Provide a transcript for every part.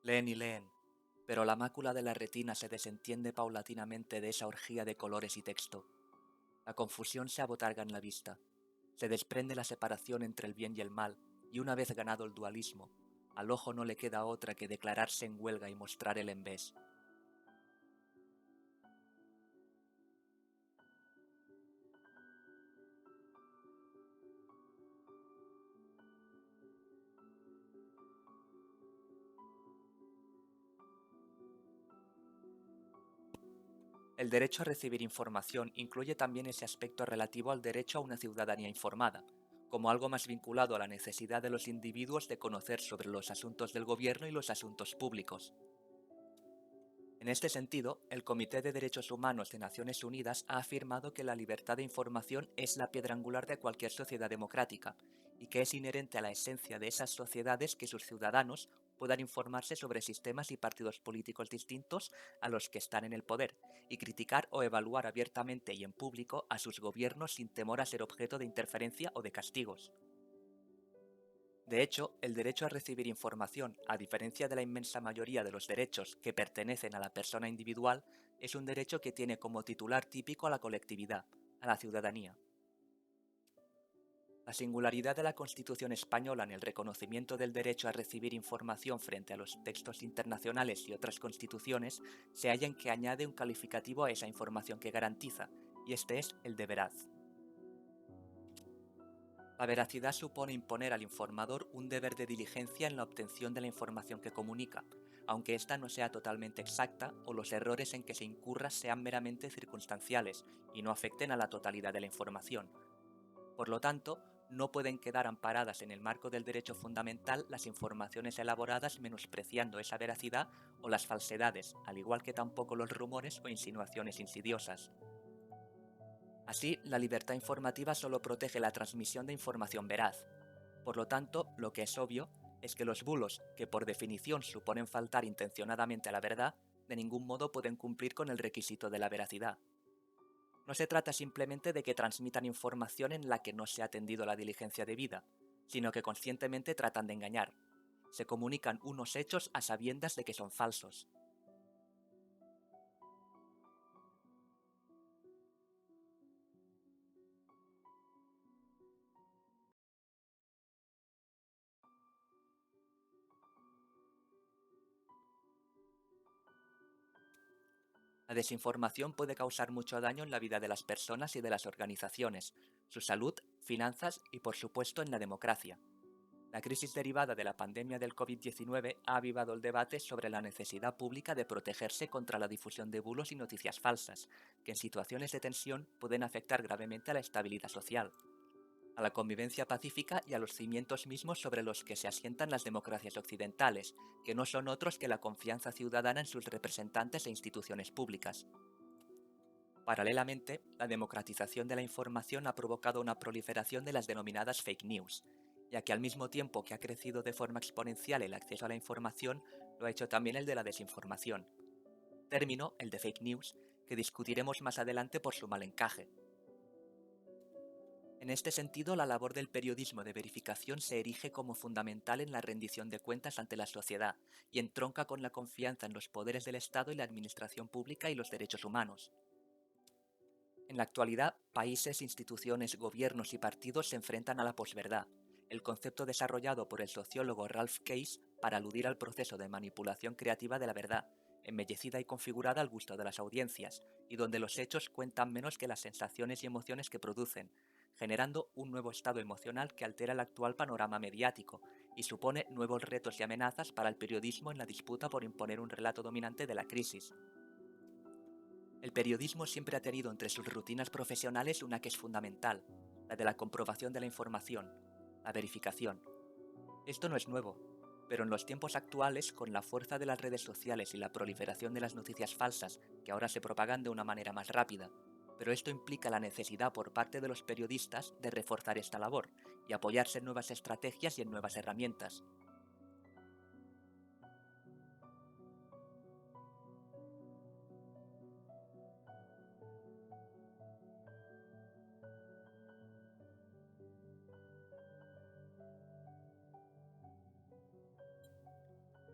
Leen y leen, pero la mácula de la retina se desentiende paulatinamente de esa orgía de colores y texto. La confusión se abotarga en la vista. Se desprende la separación entre el bien y el mal, y una vez ganado el dualismo, al ojo no le queda otra que declararse en huelga y mostrar el envés. El derecho a recibir información incluye también ese aspecto relativo al derecho a una ciudadanía informada, como algo más vinculado a la necesidad de los individuos de conocer sobre los asuntos del gobierno y los asuntos públicos. En este sentido, el Comité de Derechos Humanos de Naciones Unidas ha afirmado que la libertad de información es la piedra angular de cualquier sociedad democrática y que es inherente a la esencia de esas sociedades que sus ciudadanos puedan informarse sobre sistemas y partidos políticos distintos a los que están en el poder y criticar o evaluar abiertamente y en público a sus gobiernos sin temor a ser objeto de interferencia o de castigos. De hecho, el derecho a recibir información, a diferencia de la inmensa mayoría de los derechos que pertenecen a la persona individual, es un derecho que tiene como titular típico a la colectividad, a la ciudadanía. La singularidad de la Constitución española en el reconocimiento del derecho a recibir información frente a los textos internacionales y otras constituciones se halla en que añade un calificativo a esa información que garantiza, y este es el de veraz. La veracidad supone imponer al informador un deber de diligencia en la obtención de la información que comunica, aunque ésta no sea totalmente exacta o los errores en que se incurra sean meramente circunstanciales y no afecten a la totalidad de la información. Por lo tanto, no pueden quedar amparadas en el marco del derecho fundamental las informaciones elaboradas menospreciando esa veracidad o las falsedades, al igual que tampoco los rumores o insinuaciones insidiosas. Así, la libertad informativa solo protege la transmisión de información veraz. Por lo tanto, lo que es obvio es que los bulos, que por definición suponen faltar intencionadamente a la verdad, de ningún modo pueden cumplir con el requisito de la veracidad. No se trata simplemente de que transmitan información en la que no se ha atendido la diligencia debida, sino que conscientemente tratan de engañar. Se comunican unos hechos a sabiendas de que son falsos. La desinformación puede causar mucho daño en la vida de las personas y de las organizaciones, su salud, finanzas y por supuesto en la democracia. La crisis derivada de la pandemia del COVID-19 ha avivado el debate sobre la necesidad pública de protegerse contra la difusión de bulos y noticias falsas, que en situaciones de tensión pueden afectar gravemente a la estabilidad social, a la convivencia pacífica y a los cimientos mismos sobre los que se asientan las democracias occidentales, que no son otros que la confianza ciudadana en sus representantes e instituciones públicas. Paralelamente, la democratización de la información ha provocado una proliferación de las denominadas fake news, ya que al mismo tiempo que ha crecido de forma exponencial el acceso a la información, lo ha hecho también el de la desinformación. Término, el de fake news, que discutiremos más adelante por su mal encaje. En este sentido, la labor del periodismo de verificación se erige como fundamental en la rendición de cuentas ante la sociedad y entronca con la confianza en los poderes del Estado y la administración pública y los derechos humanos. En la actualidad, países, instituciones, gobiernos y partidos se enfrentan a la posverdad, el concepto desarrollado por el sociólogo Ralph Case para aludir al proceso de manipulación creativa de la verdad, embellecida y configurada al gusto de las audiencias, y donde los hechos cuentan menos que las sensaciones y emociones que producen, generando un nuevo estado emocional que altera el actual panorama mediático y supone nuevos retos y amenazas para el periodismo en la disputa por imponer un relato dominante de la crisis. El periodismo siempre ha tenido entre sus rutinas profesionales una que es fundamental, la de la comprobación de la información, la verificación. Esto no es nuevo, pero en los tiempos actuales, con la fuerza de las redes sociales y la proliferación de las noticias falsas, que ahora se propagan de una manera más rápida, pero esto implica la necesidad por parte de los periodistas de reforzar esta labor y apoyarse en nuevas estrategias y en nuevas herramientas.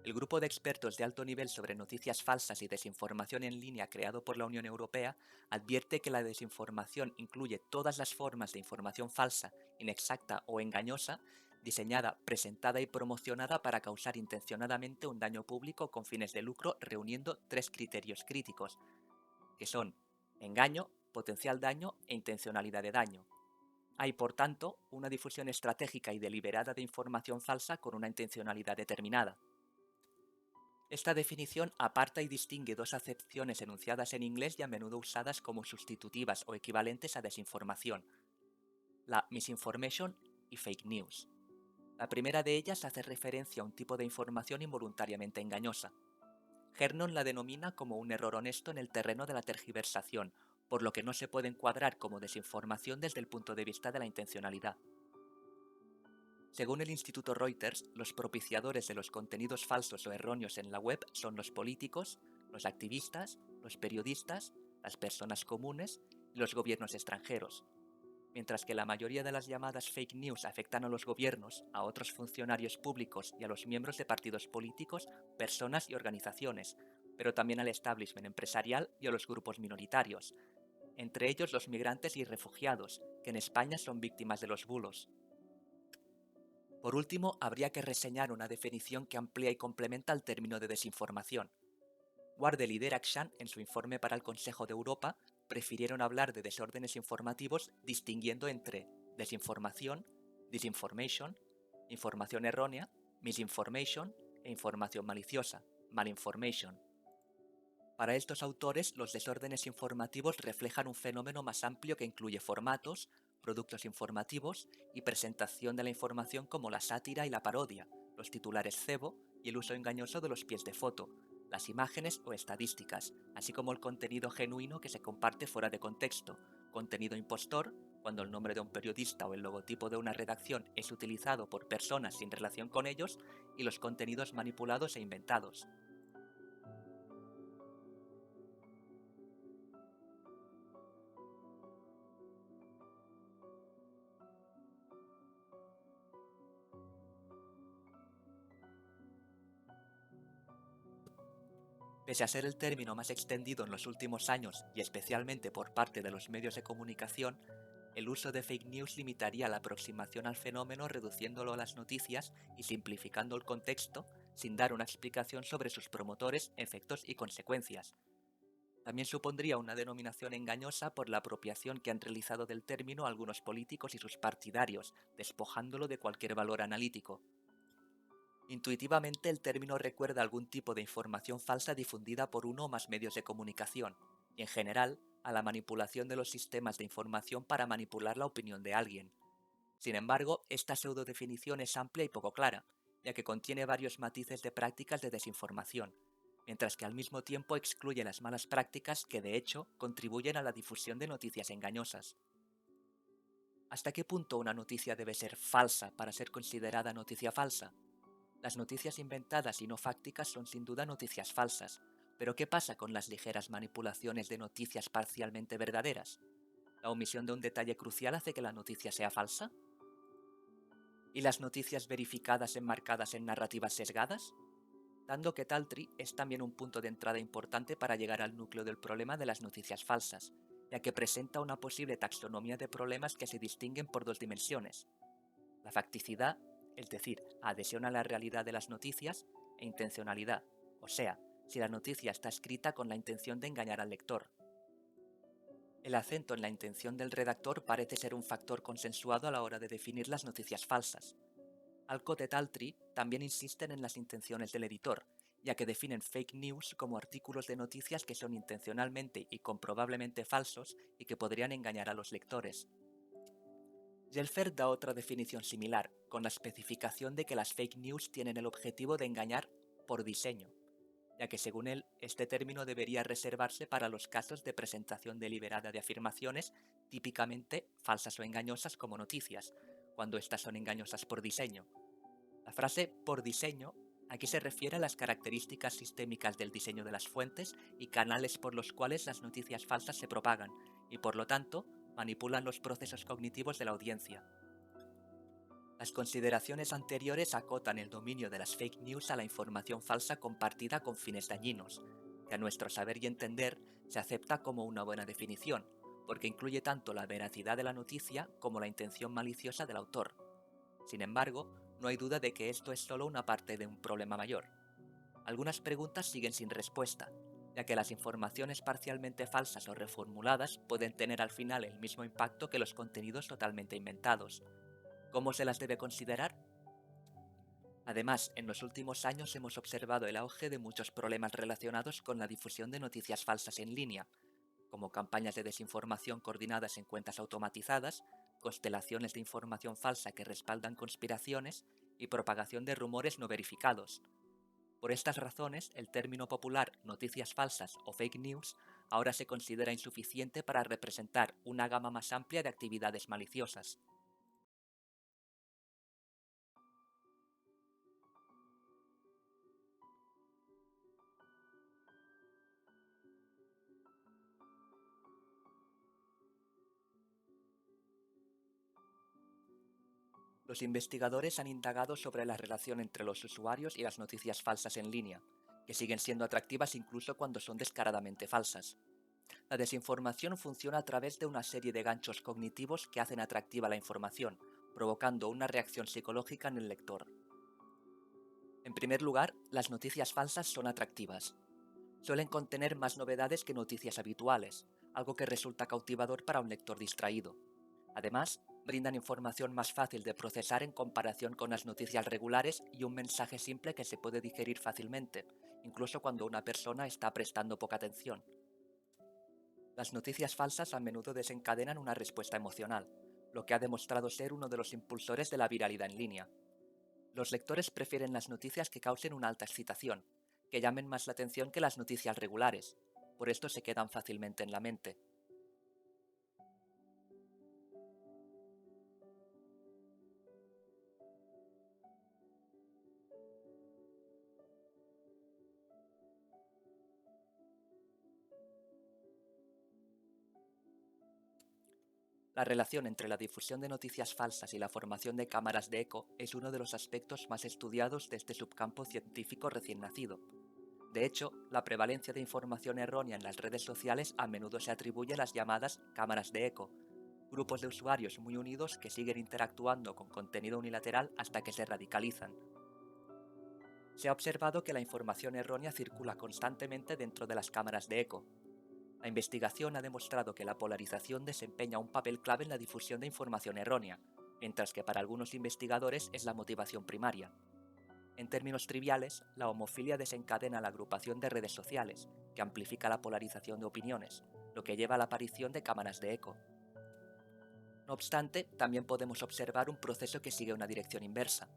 El grupo de expertos de alto nivel sobre noticias falsas y desinformación en línea creado por la Unión Europea advierte que la desinformación incluye todas las formas de información falsa, inexacta o engañosa, diseñada, presentada y promocionada para causar intencionadamente un daño público con fines de lucro, reuniendo tres criterios críticos, que son engaño, potencial daño e intencionalidad de daño. Hay, por tanto, una difusión estratégica y deliberada de información falsa con una intencionalidad determinada. Esta definición aparta y distingue dos acepciones enunciadas en inglés y a menudo usadas como sustitutivas o equivalentes a desinformación: la misinformation y fake news. La primera de ellas hace referencia a un tipo de información involuntariamente engañosa. Hernon la denomina como un error honesto en el terreno de la tergiversación, por lo que no se puede encuadrar como desinformación desde el punto de vista de la intencionalidad. Según el Instituto Reuters, los propiciadores de los contenidos falsos o erróneos en la web son los políticos, los activistas, los periodistas, las personas comunes y los gobiernos extranjeros. Mientras que la mayoría de las llamadas fake news afectan a los gobiernos, a otros funcionarios públicos y a los miembros de partidos políticos, personas y organizaciones, pero también al establishment empresarial y a los grupos minoritarios, entre ellos los migrantes y refugiados, que en España son víctimas de los bulos. Por último, habría que reseñar una definición que amplía y complementa el término de desinformación. Wardell y Derakhshan, en su informe para el Consejo de Europa, prefirieron hablar de desórdenes informativos distinguiendo entre desinformación, disinformation, información errónea, misinformation e información maliciosa, malinformation. Para estos autores, los desórdenes informativos reflejan un fenómeno más amplio que incluye formatos, productos informativos y presentación de la información como la sátira y la parodia, los titulares cebo y el uso engañoso de los pies de foto, las imágenes o estadísticas, así como el contenido genuino que se comparte fuera de contexto, contenido impostor, cuando el nombre de un periodista o el logotipo de una redacción es utilizado por personas sin relación con ellos, y los contenidos manipulados e inventados. Pese a ser el término más extendido en los últimos años y especialmente por parte de los medios de comunicación, el uso de fake news limitaría la aproximación al fenómeno reduciéndolo a las noticias y simplificando el contexto sin dar una explicación sobre sus promotores, efectos y consecuencias. También supondría una denominación engañosa por la apropiación que han realizado del término algunos políticos y sus partidarios, despojándolo de cualquier valor analítico. Intuitivamente el término recuerda algún tipo de información falsa difundida por uno o más medios de comunicación, y en general a la manipulación de los sistemas de información para manipular la opinión de alguien. Sin embargo, esta pseudodefinición es amplia y poco clara, ya que contiene varios matices de prácticas de desinformación, mientras que al mismo tiempo excluye las malas prácticas que de hecho contribuyen a la difusión de noticias engañosas. ¿Hasta qué punto una noticia debe ser falsa para ser considerada noticia falsa? Las noticias inventadas y no fácticas son sin duda noticias falsas, pero ¿qué pasa con las ligeras manipulaciones de noticias parcialmente verdaderas? ¿La omisión de un detalle crucial hace que la noticia sea falsa? ¿Y las noticias verificadas enmarcadas en narrativas sesgadas? Dando que Taltri es también un punto de entrada importante para llegar al núcleo del problema de las noticias falsas, ya que presenta una posible taxonomía de problemas que se distinguen por dos dimensiones: la facticidad, es decir, adhesión a la realidad de las noticias, e intencionalidad, o sea, si la noticia está escrita con la intención de engañar al lector. El acento en la intención del redactor parece ser un factor consensuado a la hora de definir las noticias falsas. Alcott et al. También insisten en las intenciones del editor, ya que definen fake news como artículos de noticias que son intencionalmente y comprobablemente falsos y que podrían engañar a los lectores. Gelfer da otra definición similar, con la especificación de que las fake news tienen el objetivo de engañar por diseño, ya que según él, este término debería reservarse para los casos de presentación deliberada de afirmaciones típicamente falsas o engañosas como noticias, cuando éstas son engañosas por diseño. La frase "por diseño" aquí se refiere a las características sistémicas del diseño de las fuentes y canales por los cuales las noticias falsas se propagan, y por lo tanto, manipulan los procesos cognitivos de la audiencia. Las consideraciones anteriores acotan el dominio de las fake news a la información falsa compartida con fines dañinos, que a nuestro saber y entender se acepta como una buena definición, porque incluye tanto la veracidad de la noticia como la intención maliciosa del autor. Sin embargo, no hay duda de que esto es solo una parte de un problema mayor. Algunas preguntas siguen sin respuesta, ya que las informaciones parcialmente falsas o reformuladas pueden tener al final el mismo impacto que los contenidos totalmente inventados. ¿Cómo se las debe considerar? Además, en los últimos años hemos observado el auge de muchos problemas relacionados con la difusión de noticias falsas en línea, como campañas de desinformación coordinadas en cuentas automatizadas, constelaciones de información falsa que respaldan conspiraciones y propagación de rumores no verificados. Por estas razones, el término popular noticias falsas o fake news ahora se considera insuficiente para representar una gama más amplia de actividades maliciosas. Los investigadores han indagado sobre la relación entre los usuarios y las noticias falsas en línea, que siguen siendo atractivas incluso cuando son descaradamente falsas. La desinformación funciona a través de una serie de ganchos cognitivos que hacen atractiva la información, provocando una reacción psicológica en el lector. En primer lugar, las noticias falsas son atractivas. Suelen contener más novedades que noticias habituales, algo que resulta cautivador para un lector distraído. Además, brindan información más fácil de procesar en comparación con las noticias regulares y un mensaje simple que se puede digerir fácilmente, incluso cuando una persona está prestando poca atención. Las noticias falsas a menudo desencadenan una respuesta emocional, lo que ha demostrado ser uno de los impulsores de la viralidad en línea. Los lectores prefieren las noticias que causen una alta excitación, que llamen más la atención que las noticias regulares, por esto se quedan fácilmente en la mente. La relación entre la difusión de noticias falsas y la formación de cámaras de eco es uno de los aspectos más estudiados de este subcampo científico recién nacido. De hecho, la prevalencia de información errónea en las redes sociales a menudo se atribuye a las llamadas cámaras de eco, grupos de usuarios muy unidos que siguen interactuando con contenido unilateral hasta que se radicalizan. Se ha observado que la información errónea circula constantemente dentro de las cámaras de eco. La investigación ha demostrado que la polarización desempeña un papel clave en la difusión de información errónea, mientras que para algunos investigadores es la motivación primaria. En términos triviales, la homofilia desencadena la agrupación de redes sociales, que amplifica la polarización de opiniones, lo que lleva a la aparición de cámaras de eco. No obstante, también podemos observar un proceso que sigue una dirección inversa.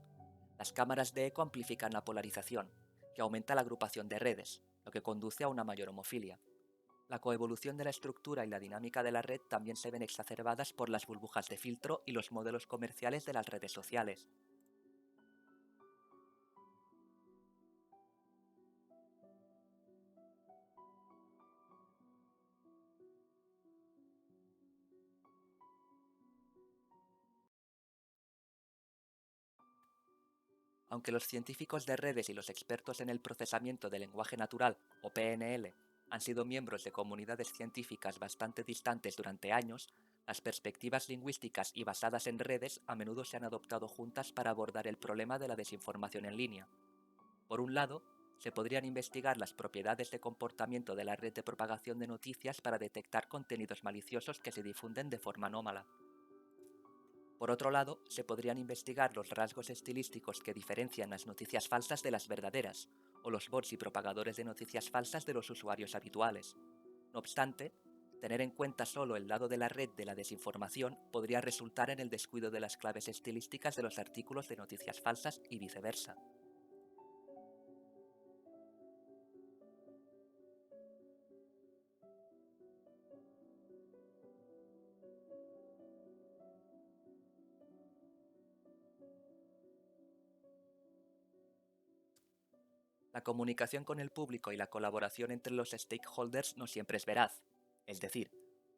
Las cámaras de eco amplifican la polarización, que aumenta la agrupación de redes, lo que conduce a una mayor homofilia. La coevolución de la estructura y la dinámica de la red también se ven exacerbadas por las burbujas de filtro y los modelos comerciales de las redes sociales. Aunque los científicos de redes y los expertos en el procesamiento del lenguaje natural, o PNL, han sido miembros de comunidades científicas bastante distantes durante años, las perspectivas lingüísticas y basadas en redes a menudo se han adoptado juntas para abordar el problema de la desinformación en línea. Por un lado, se podrían investigar las propiedades de comportamiento de la red de propagación de noticias para detectar contenidos maliciosos que se difunden de forma anómala. Por otro lado, se podrían investigar los rasgos estilísticos que diferencian las noticias falsas de las verdaderas, o los bots y propagadores de noticias falsas de los usuarios habituales. No obstante, tener en cuenta solo el lado de la red de la desinformación podría resultar en el descuido de las claves estilísticas de los artículos de noticias falsas y viceversa. La comunicación con el público y la colaboración entre los stakeholders no siempre es veraz. Es decir,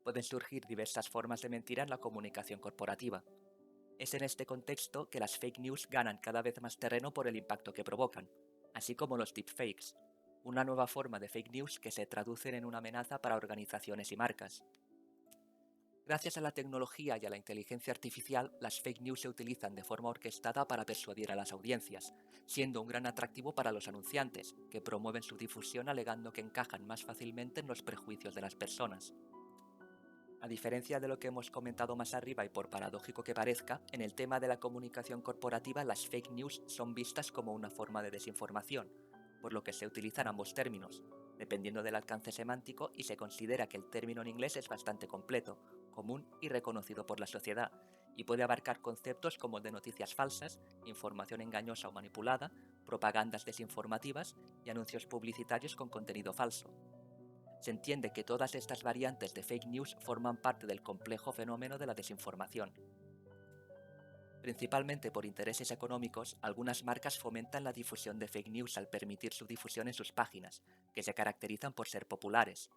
pueden surgir diversas formas de mentira en la comunicación corporativa. Es en este contexto que las fake news ganan cada vez más terreno por el impacto que provocan, así como los deepfakes, una nueva forma de fake news que se traducen en una amenaza para organizaciones y marcas. Gracias a la tecnología y a la inteligencia artificial, las fake news se utilizan de forma orquestada para persuadir a las audiencias, siendo un gran atractivo para los anunciantes, que promueven su difusión alegando que encajan más fácilmente en los prejuicios de las personas. A diferencia de lo que hemos comentado más arriba y por paradójico que parezca, en el tema de la comunicación corporativa las fake news son vistas como una forma de desinformación, por lo que se utilizan ambos términos, dependiendo del alcance semántico, y se considera que el término en inglés es bastante completo, común y reconocido por la sociedad, y puede abarcar conceptos como el de noticias falsas, información engañosa o manipulada, propagandas desinformativas y anuncios publicitarios con contenido falso. Se entiende que todas estas variantes de fake news forman parte del complejo fenómeno de la desinformación. Principalmente por intereses económicos, algunas marcas fomentan la difusión de fake news al permitir su difusión en sus páginas, que se caracterizan por ser populares.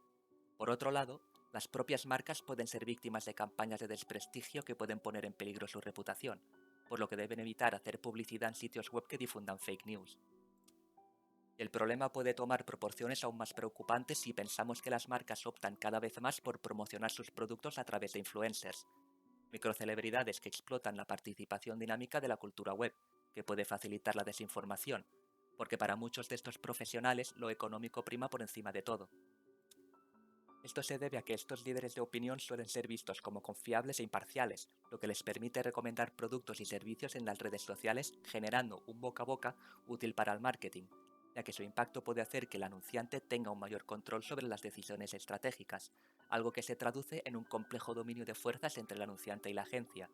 Por otro lado, las propias marcas pueden ser víctimas de campañas de desprestigio que pueden poner en peligro su reputación, por lo que deben evitar hacer publicidad en sitios web que difundan fake news. El problema puede tomar proporciones aún más preocupantes si pensamos que las marcas optan cada vez más por promocionar sus productos a través de influencers, microcelebridades que explotan la participación dinámica de la cultura web, que puede facilitar la desinformación, porque para muchos de estos profesionales lo económico prima por encima de todo. Esto se debe a que estos líderes de opinión suelen ser vistos como confiables e imparciales, lo que les permite recomendar productos y servicios en las redes sociales, generando un boca a boca útil para el marketing, ya que su impacto puede hacer que el anunciante tenga un mayor control sobre las decisiones estratégicas, algo que se traduce en un complejo dominio de fuerzas entre el anunciante y la agencia.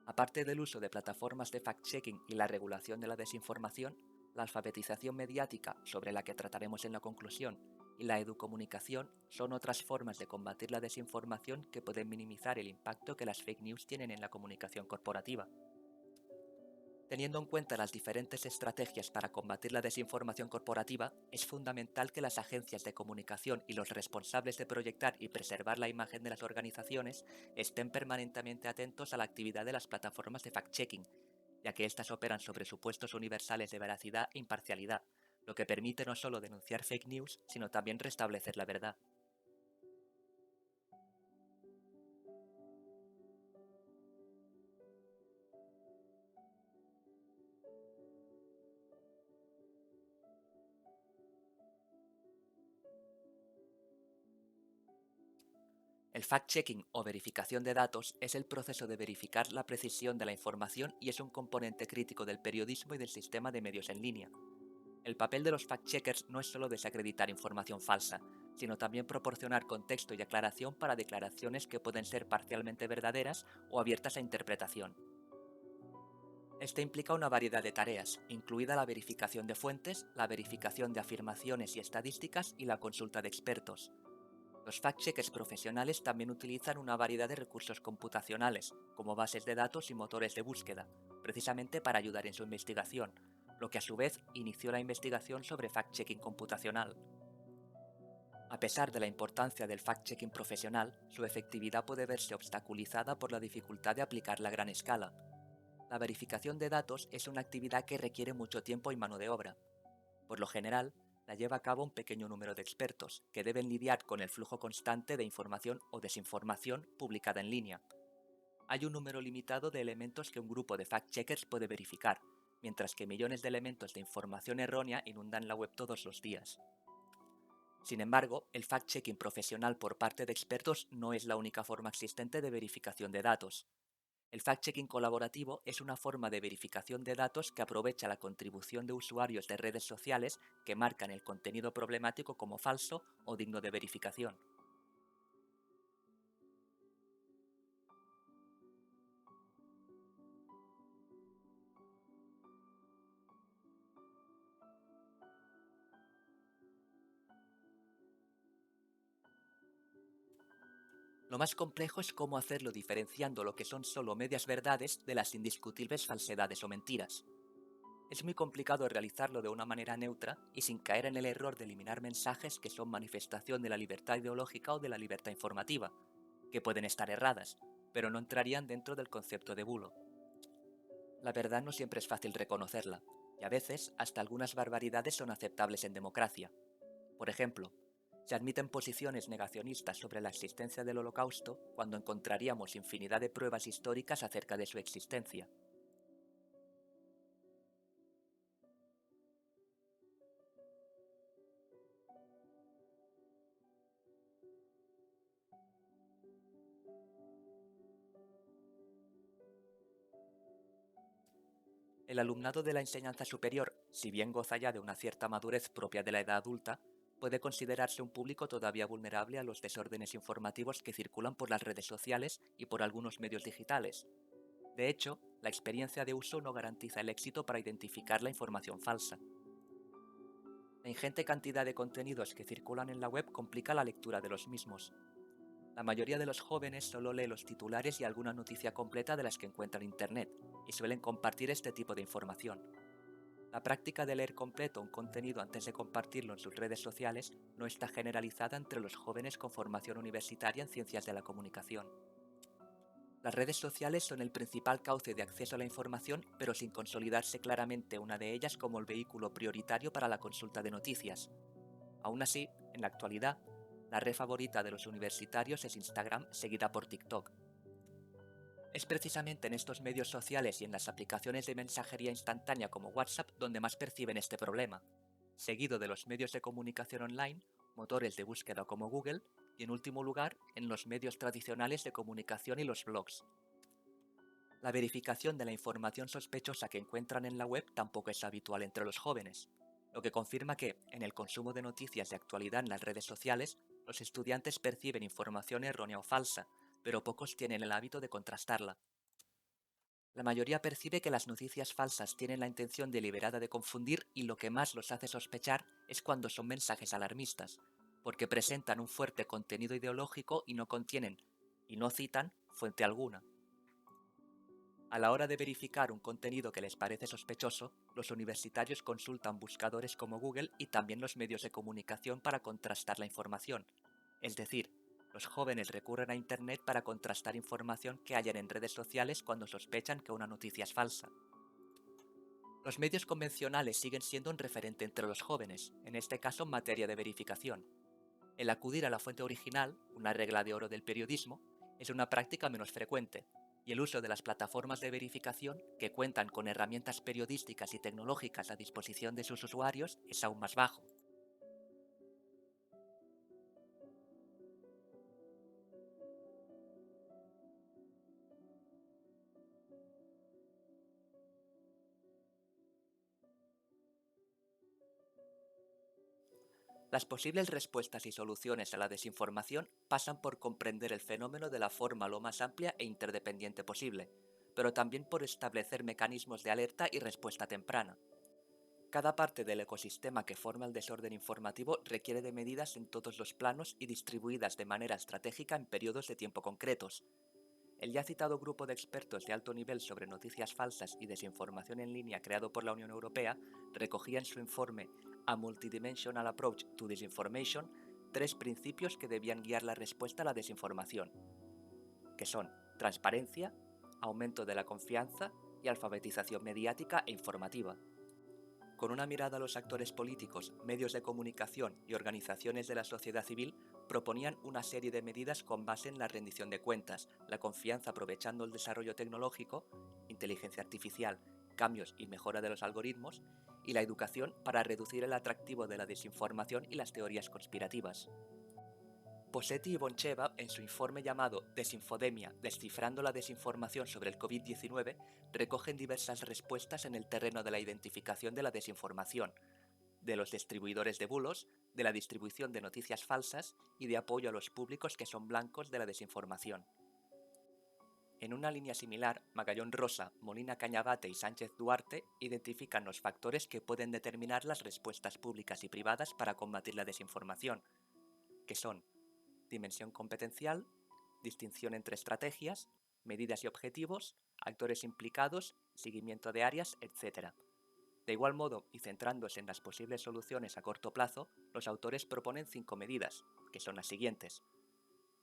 Aparte del uso de plataformas de fact-checking y la regulación de la desinformación, la alfabetización mediática, sobre la que trataremos en la conclusión, y la educomunicación son otras formas de combatir la desinformación que pueden minimizar el impacto que las fake news tienen en la comunicación corporativa. Teniendo en cuenta las diferentes estrategias para combatir la desinformación corporativa, es fundamental que las agencias de comunicación y los responsables de proyectar y preservar la imagen de las organizaciones estén permanentemente atentos a la actividad de las plataformas de fact-checking, ya que éstas operan sobre supuestos universales de veracidad e imparcialidad, lo que permite no solo denunciar fake news, sino también restablecer la verdad. El fact-checking o verificación de datos es el proceso de verificar la precisión de la información y es un componente crítico del periodismo y del sistema de medios en línea. El papel de los fact-checkers no es solo desacreditar información falsa, sino también proporcionar contexto y aclaración para declaraciones que pueden ser parcialmente verdaderas o abiertas a interpretación. Este implica una variedad de tareas, incluida la verificación de fuentes, la verificación de afirmaciones y estadísticas y la consulta de expertos. Los fact-checkers profesionales también utilizan una variedad de recursos computacionales, como bases de datos y motores de búsqueda, precisamente para ayudar en su investigación, lo que a su vez inició la investigación sobre fact-checking computacional. A pesar de la importancia del fact-checking profesional, su efectividad puede verse obstaculizada por la dificultad de aplicarla a gran escala. La verificación de datos es una actividad que requiere mucho tiempo y mano de obra. Por lo general, la lleva a cabo un pequeño número de expertos, que deben lidiar con el flujo constante de información o desinformación publicada en línea. Hay un número limitado de elementos que un grupo de fact-checkers puede verificar, mientras que millones de elementos de información errónea inundan la web todos los días. Sin embargo, el fact-checking profesional por parte de expertos no es la única forma existente de verificación de datos. El fact-checking colaborativo es una forma de verificación de datos que aprovecha la contribución de usuarios de redes sociales que marcan el contenido problemático como falso o digno de verificación. Lo más complejo es cómo hacerlo diferenciando lo que son solo medias verdades de las indiscutibles falsedades o mentiras. Es muy complicado realizarlo de una manera neutra y sin caer en el error de eliminar mensajes que son manifestación de la libertad ideológica o de la libertad informativa, que pueden estar erradas. pero no entrarían dentro del concepto de bulo. La verdad no siempre es fácil reconocerla, y a veces hasta algunas barbaridades son aceptables en democracia. Por ejemplo, se admiten posiciones negacionistas sobre la existencia del Holocausto cuando encontraríamos infinidad de pruebas históricas acerca de su existencia. El alumnado de la enseñanza superior, si bien goza ya de una cierta madurez propia de la edad adulta, puede considerarse un público todavía vulnerable a los desórdenes informativos que circulan por las redes sociales y por algunos medios digitales. De hecho, la experiencia de uso no garantiza el éxito para identificar la información falsa. La ingente cantidad de contenidos que circulan en la web complica la lectura de los mismos. La mayoría de los jóvenes solo lee los titulares y alguna noticia completa de las que encuentran en Internet, y suelen compartir este tipo de información. La práctica de leer completo un contenido antes de compartirlo en sus redes sociales no está generalizada entre los jóvenes con formación universitaria en ciencias de la comunicación. Las redes sociales son el principal cauce de acceso a la información, pero sin consolidarse claramente una de ellas como el vehículo prioritario para la consulta de noticias. Aún así, en la actualidad, la red favorita de los universitarios es Instagram, seguida por TikTok. Es precisamente en estos medios sociales y en las aplicaciones de mensajería instantánea como WhatsApp donde más perciben este problema, seguido de los medios de comunicación online, motores de búsqueda como Google y en último lugar en los medios tradicionales de comunicación y los blogs. La verificación de la información sospechosa que encuentran en la web tampoco es habitual entre los jóvenes, lo que confirma que, en el consumo de noticias de actualidad en las redes sociales, los estudiantes perciben información errónea o falsa, pero pocos tienen el hábito de contrastarla. La mayoría percibe que las noticias falsas tienen la intención deliberada de confundir y lo que más los hace sospechar es cuando son mensajes alarmistas, porque presentan un fuerte contenido ideológico y no contienen, y no citan, fuente alguna. A la hora de verificar un contenido que les parece sospechoso, los universitarios consultan buscadores como Google y también los medios de comunicación para contrastar la información. Es decir, los jóvenes recurren a Internet para contrastar información que hayan en redes sociales cuando sospechan que una noticia es falsa. Los medios convencionales siguen siendo un referente entre los jóvenes, en este caso en materia de verificación. El acudir a la fuente original, una regla de oro del periodismo, es una práctica menos frecuente, y el uso de las plataformas de verificación, que cuentan con herramientas periodísticas y tecnológicas a disposición de sus usuarios, es aún más bajo. Las posibles respuestas y soluciones a la desinformación pasan por comprender el fenómeno de la forma lo más amplia e interdependiente posible, pero también por establecer mecanismos de alerta y respuesta temprana. Cada parte del ecosistema que forma el desorden informativo requiere de medidas en todos los planos y distribuidas de manera estratégica en periodos de tiempo concretos. El ya citado grupo de expertos de alto nivel sobre noticias falsas y desinformación en línea creado por la Unión Europea recogía en su informe A Multidimensional Approach to Disinformation tres principios que debían guiar la respuesta a la desinformación, que son transparencia, aumento de la confianza y alfabetización mediática e informativa. Con una mirada a los actores políticos, medios de comunicación y organizaciones de la sociedad civil, proponían una serie de medidas con base en la rendición de cuentas, la confianza aprovechando el desarrollo tecnológico, inteligencia artificial, cambios y mejora de los algoritmos, y la educación para reducir el atractivo de la desinformación y las teorías conspirativas. Posetti y Boncheva, en su informe llamado Desinfodemia, descifrando la desinformación sobre el COVID-19, recogen diversas respuestas en el terreno de la identificación de la desinformación, de los distribuidores de bulos, de la distribución de noticias falsas y de apoyo a los públicos que son blancos de la desinformación. En una línea similar, Magallón Rosa, Molina Cañabate y Sánchez Duarte identifican los factores que pueden determinar las respuestas públicas y privadas para combatir la desinformación, que son dimensión competencial, distinción entre estrategias, medidas y objetivos, actores implicados, seguimiento de áreas, etc. De igual modo, y centrándose en las posibles soluciones a corto plazo, los autores proponen 5 medidas, que son las siguientes: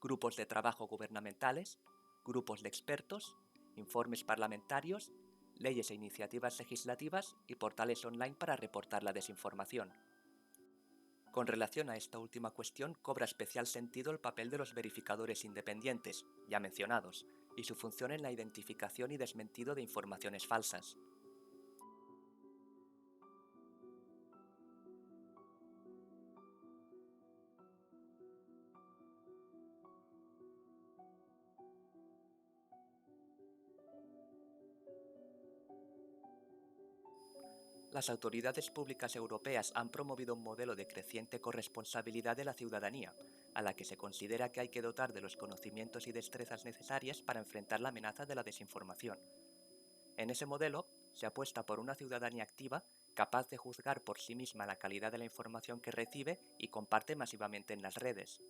grupos de trabajo gubernamentales, grupos de expertos, informes parlamentarios, leyes e iniciativas legislativas y portales online para reportar la desinformación. Con relación a esta última cuestión, cobra especial sentido el papel de los verificadores independientes, ya mencionados, y su función en la identificación y desmentido de informaciones falsas. Las autoridades públicas europeas han promovido un modelo de creciente corresponsabilidad de la ciudadanía, a la que se considera que hay que dotar de los conocimientos y destrezas necesarias para enfrentar la amenaza de la desinformación. En ese modelo, se apuesta por una ciudadanía activa, capaz de juzgar por sí misma la calidad de la información que recibe y comparte masivamente en las redes.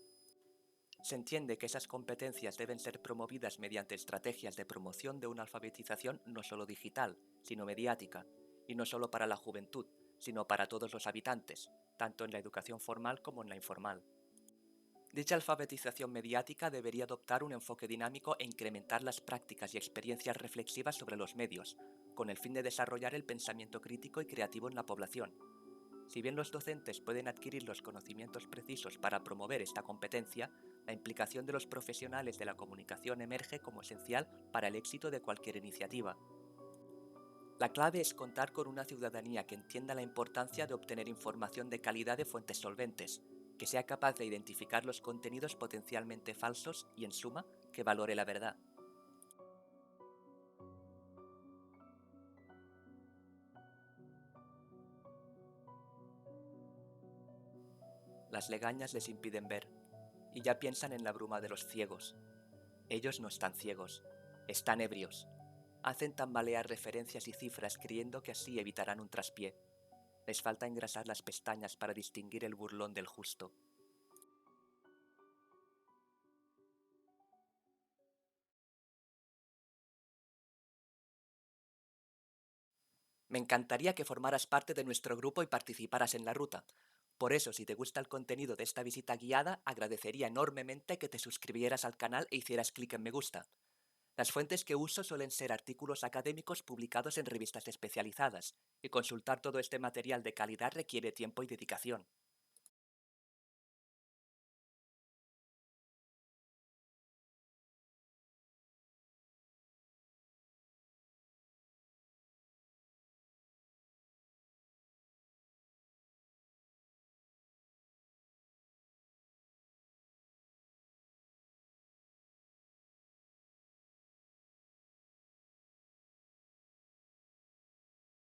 Se entiende que esas competencias deben ser promovidas mediante estrategias de promoción de una alfabetización no solo digital, sino mediática, y no solo para la juventud, sino para todos los habitantes, tanto en la educación formal como en la informal. Dicha alfabetización mediática debería adoptar un enfoque dinámico e incrementar las prácticas y experiencias reflexivas sobre los medios, con el fin de desarrollar el pensamiento crítico y creativo en la población. Si bien los docentes pueden adquirir los conocimientos precisos para promover esta competencia, la implicación de los profesionales de la comunicación emerge como esencial para el éxito de cualquier iniciativa. La clave es contar con una ciudadanía que entienda la importancia de obtener información de calidad de fuentes solventes, que sea capaz de identificar los contenidos potencialmente falsos y, en suma, que valore la verdad. Las legañas les impiden ver, y ya piensan en la bruma de los ciegos. Ellos no están ciegos, están ebrios. Hacen tambalear referencias y cifras creyendo que así evitarán un traspié. Les falta engrasar las pestañas para distinguir el burlón del justo. Me encantaría que formaras parte de nuestro grupo y participaras en la ruta. Por eso, si te gusta el contenido de esta visita guiada, agradecería enormemente que te suscribieras al canal e hicieras clic en me gusta. Las fuentes que uso suelen ser artículos académicos publicados en revistas especializadas, y consultar todo este material de calidad requiere tiempo y dedicación.